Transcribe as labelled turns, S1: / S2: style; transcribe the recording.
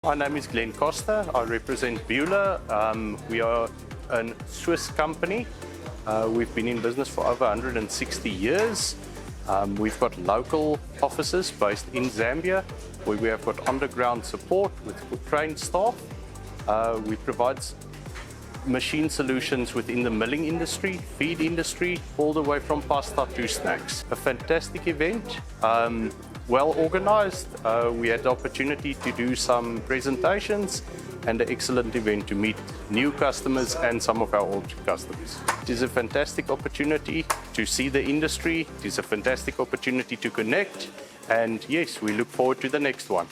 S1: My name is Glen Koster. I represent Bühler. We are a Swiss company. We've been in business for over 160 years. We've got local offices based in Zambia, where we have got underground support with trained staff. We provide machine solutions within the milling industry, feed industry, all the way from pasta to snacks. A fantastic event, well organized. We had the opportunity to do some presentations and an excellent event to meet new customers and some of our old customers. It is a fantastic opportunity to see the industry. It is a fantastic opportunity to connect. And yes, we look forward to the next one.